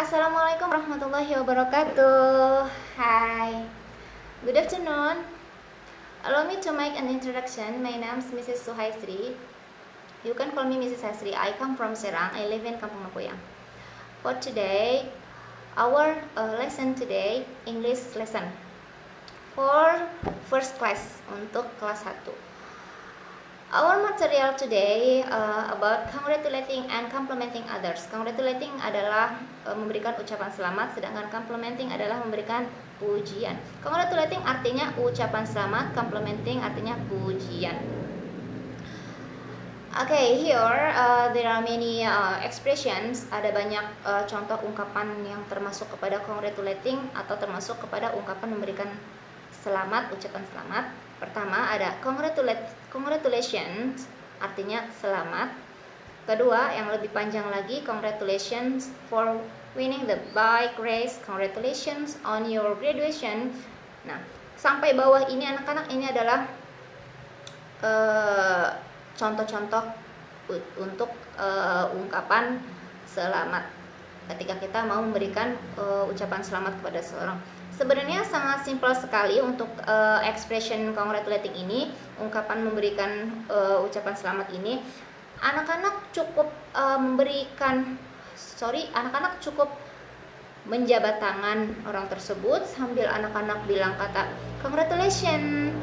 Assalamualaikum warahmatullahi wabarakatuh. Hi, good afternoon. Allow me to make an introduction. My name is Mrs. Suhaisri. You can call me Mrs. Hasri. I come from Serang. I live in Kampung Napoyang. For today, our lesson today, English lesson for first class, untuk kelas 1. Our material today about congratulating and complimenting others. Congratulating adalah memberikan ucapan selamat, sedangkan complimenting adalah memberikan pujian. Congratulating artinya ucapan selamat, complimenting artinya pujian. Okay, here there are many expressions. Ada banyak contoh ungkapan yang termasuk kepada congratulating atau termasuk kepada ungkapan memberikan selamat, ucapan selamat. Pertama ada congratulations, artinya selamat. Kedua, yang lebih panjang lagi, congratulations for winning the bike race, congratulations on your graduation. Nah, sampai bawah ini anak-anak, ini adalah contoh-contoh untuk ungkapan selamat ketika kita mau memberikan ucapan selamat kepada seseorang. Sebenarnya sangat simpel sekali untuk expression congratulating ini, ungkapan memberikan ucapan selamat ini. Anak-anak cukup anak-anak cukup menjabat tangan orang tersebut sambil anak-anak bilang kata congratulations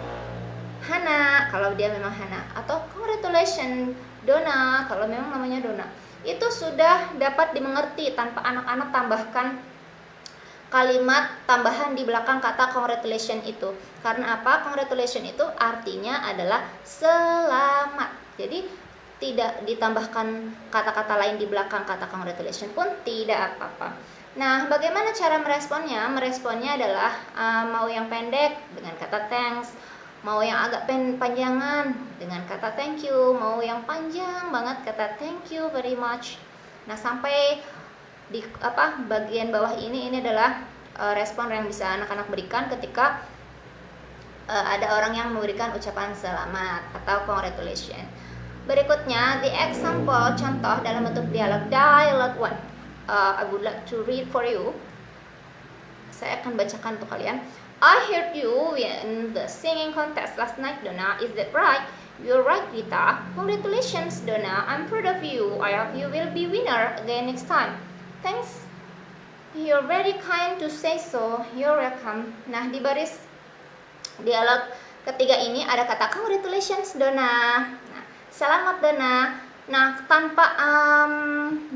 Hana kalau dia memang Hana, atau congratulations Dona kalau memang namanya Dona. Itu sudah dapat dimengerti tanpa anak-anak tambahkan kalimat tambahan di belakang kata congratulation itu. Karena apa? Congratulation itu artinya adalah selamat. Jadi tidak ditambahkan kata-kata lain di belakang kata congratulation pun tidak apa-apa. Nah, bagaimana cara meresponnya? Meresponnya adalah mau yang pendek dengan kata thanks, mau yang agak panjangan dengan kata thank you, mau yang panjang banget kata thank you very much. Nah, sampai di bagian bawah ini adalah respon yang bisa anak-anak berikan ketika ada orang yang memberikan ucapan selamat atau congratulations. Berikutnya, the example, contoh dalam bentuk dialog 1. I would like to read for you. Saya akan bacakan untuk kalian. I heard you in the singing contest last night, Donna. Is that right? You're right, Rita. Congratulations, Donna. I'm proud of you. I hope you will be winner again next time. Thanks. You're very kind to say so. You're welcome. Nah, di baris dialog ketiga ini ada kata congratulations, Donna. Nah, selamat, Donna. Nah, tanpa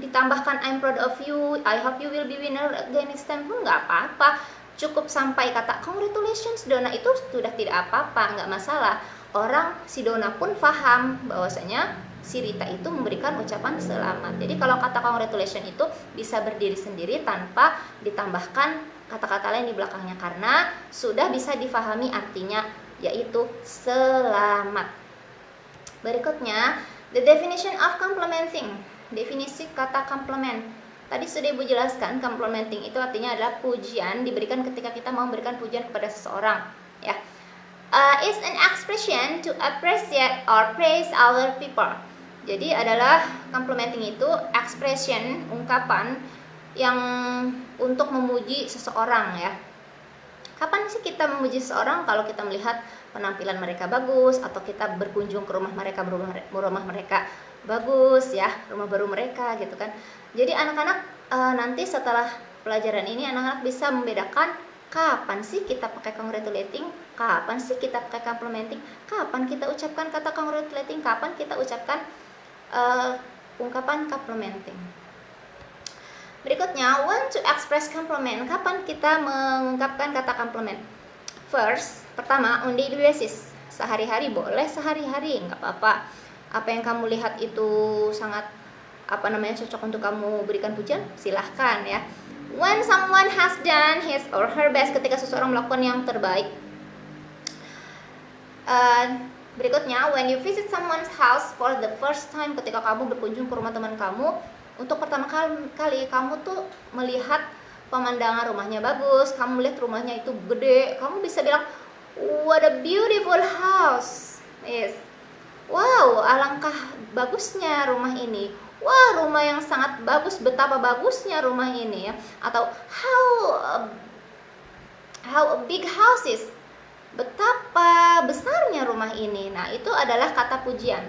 ditambahkan I'm proud of you, I hope you will be winner again next time pun nggak apa-apa. Cukup sampai kata congratulations, Donna, itu sudah tidak apa-apa, nggak masalah. Orang si Donna pun paham bahwasanya si Rita itu memberikan ucapan selamat. Jadi kalau kata congratulations itu bisa berdiri sendiri tanpa ditambahkan kata-kata lain di belakangnya, karena sudah bisa difahami artinya, yaitu selamat. Berikutnya, the definition of complimenting. Definisi kata compliment. Tadi sudah Ibu jelaskan, complimenting itu artinya adalah pujian, diberikan ketika kita mau memberikan pujian kepada seseorang, ya. Is an expression to appreciate or praise other people. Jadi adalah complimenting itu expression, ungkapan yang untuk memuji seseorang, ya. Kapan sih kita memuji seseorang? Kalau kita melihat penampilan mereka bagus, atau kita berkunjung ke rumah mereka bagus, ya, rumah baru mereka gitu kan. Jadi anak-anak nanti setelah pelajaran ini anak-anak bisa membedakan kapan sih kita pakai congratulating, kapan sih kita pakai complimenting, kapan kita ucapkan kata congratulating, kapan kita ucapkan ungkapan complimenting. Berikutnya, when to express compliment. Kapan kita mengungkapkan kata compliment? First, pertama, on daily basis. Sehari-hari boleh, sehari-hari nggak apa-apa. Apa yang kamu lihat itu sangat cocok untuk kamu berikan pujian, silahkan, ya. When someone has done his or her best, ketika seseorang melakukan yang terbaik. Berikutnya, when you visit someone's house for the first time, ketika kamu berkunjung ke rumah teman kamu untuk pertama kali, kamu tuh melihat pemandangan rumahnya bagus, kamu lihat rumahnya itu gede, kamu bisa bilang what a beautiful house. Yes. Wow, alangkah bagusnya rumah ini. wah rumah yang sangat bagus, betapa bagusnya rumah ini ya. Atau how a big house is, betapa besarnya rumah ini. Nah, itu adalah kata pujian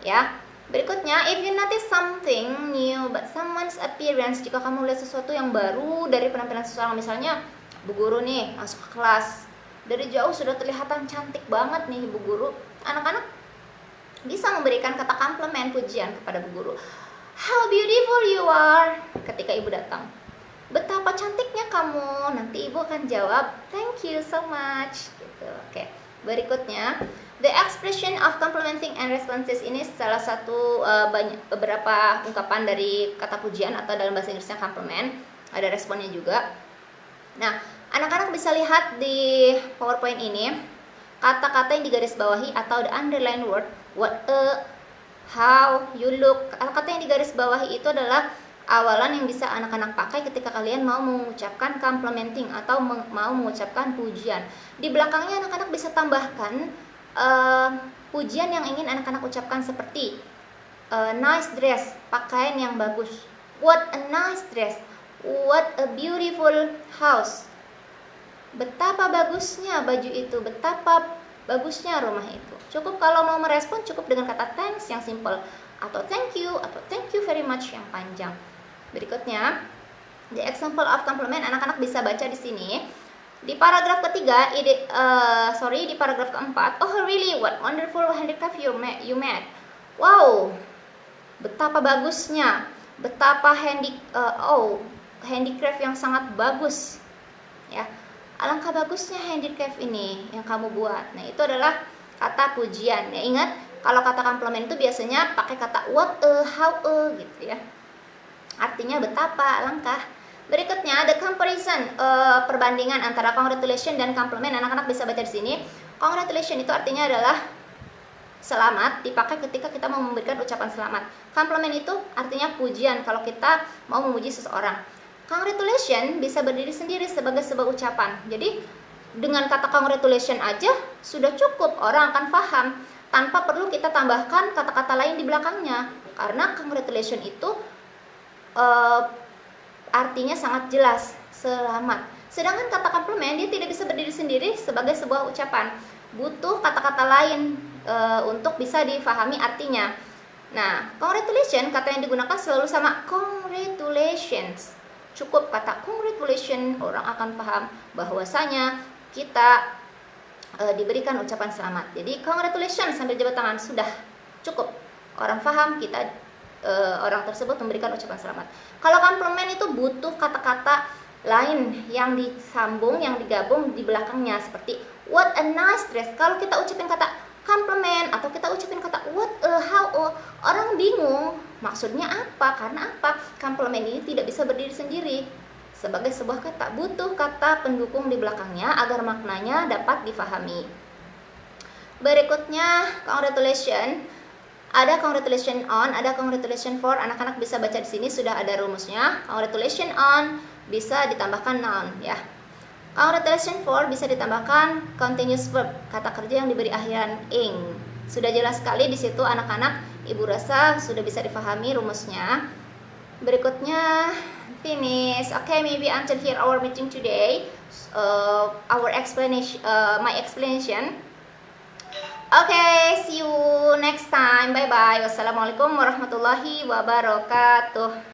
ya. Berikutnya, if you notice something new but someone's appearance, jika kamu lihat sesuatu yang baru dari penampilan seseorang. Misalnya Bu Guru nih masuk ke kelas, dari jauh sudah terlihatan cantik banget nih Bu Guru. Anak-anak bisa memberikan kata komplimen pujian kepada Bu Guru. How beautiful you are, ketika ibu datang. Betapa cantiknya kamu. Nanti ibu akan jawab, thank you so much gitu. Oke. Berikutnya, the expression of complimenting and responses, ini salah satu beberapa ungkapan dari kata pujian atau dalam bahasa Inggrisnya compliment. Ada responnya juga. Nah, anak-anak bisa lihat di PowerPoint ini kata-kata yang digarisbawahi atau the underline word, what, how, you look. Kata-kata yang digarisbawahi itu adalah awalan yang bisa anak-anak pakai ketika kalian mau mengucapkan complimenting atau mau mengucapkan pujian. Di belakangnya anak-anak bisa tambahkan pujian yang ingin anak-anak ucapkan seperti nice dress, pakaian yang bagus. What a nice dress. What a beautiful house. Betapa bagusnya baju itu, betapa bagusnya rumah itu. Cukup kalau mau merespon, cukup dengan kata thanks yang simple, atau thank you, atau thank you very much yang panjang. Berikutnya, the example of compliment, anak-anak bisa baca di sini. Di paragraf ketiga, di paragraf keempat, oh really, what wonderful handicraft you made. Wow, betapa bagusnya, betapa handicraft yang sangat bagus. Ya, alangkah bagusnya handicraft ini yang kamu buat. Nah, itu adalah kata pujian. Ya, ingat, kalau kata komplimen itu biasanya pakai kata what, how, gitu ya. Artinya betapa, alangkah. Berikutnya, the comparison, perbandingan antara congratulation dan compliment. Anak-anak bisa baca di sini. Congratulation itu artinya adalah selamat, dipakai ketika kita mau memberikan ucapan selamat. Compliment itu artinya pujian kalau kita mau memuji seseorang. Congratulation bisa berdiri sendiri sebagai sebuah ucapan. Jadi dengan kata congratulation aja sudah cukup, orang akan paham tanpa perlu kita tambahkan kata-kata lain di belakangnya. Karena congratulation itu artinya sangat jelas, selamat. Sedangkan kata komplimen dia tidak bisa berdiri sendiri sebagai sebuah ucapan, butuh kata-kata lain untuk bisa difahami artinya. Nah, congratulations, kata yang digunakan selalu sama, congratulations. Cukup kata congratulations, orang akan paham bahwasanya kita diberikan ucapan selamat. Jadi congratulations sambil jabat tangan sudah cukup, orang paham kita orang tersebut memberikan ucapan selamat. Kalau komplimen itu butuh kata-kata lain yang disambung, yang digabung di belakangnya, seperti what a nice dress. Kalau kita ucapin kata komplimen atau kita ucapin kata what a, how, orang bingung maksudnya apa. Karena apa? Komplimen ini tidak bisa berdiri sendiri sebagai sebuah kata, butuh kata pendukung di belakangnya agar maknanya dapat difahami. Berikutnya, congratulations. Ada congratulation on, ada congratulation for. Anak-anak bisa baca di sini sudah ada rumusnya. Congratulation on bisa ditambahkan noun ya. Congratulation for bisa ditambahkan continuous verb, kata kerja yang diberi akhiran ing. Sudah jelas sekali di situ anak-anak. Ibu rasa sudah bisa difahami rumusnya. Berikutnya finish. Okay, maybe until here our meeting today. Our explanation, my explanation. Okay, see you next time. Bye bye. Wassalamualaikum warahmatullahi wabarakatuh.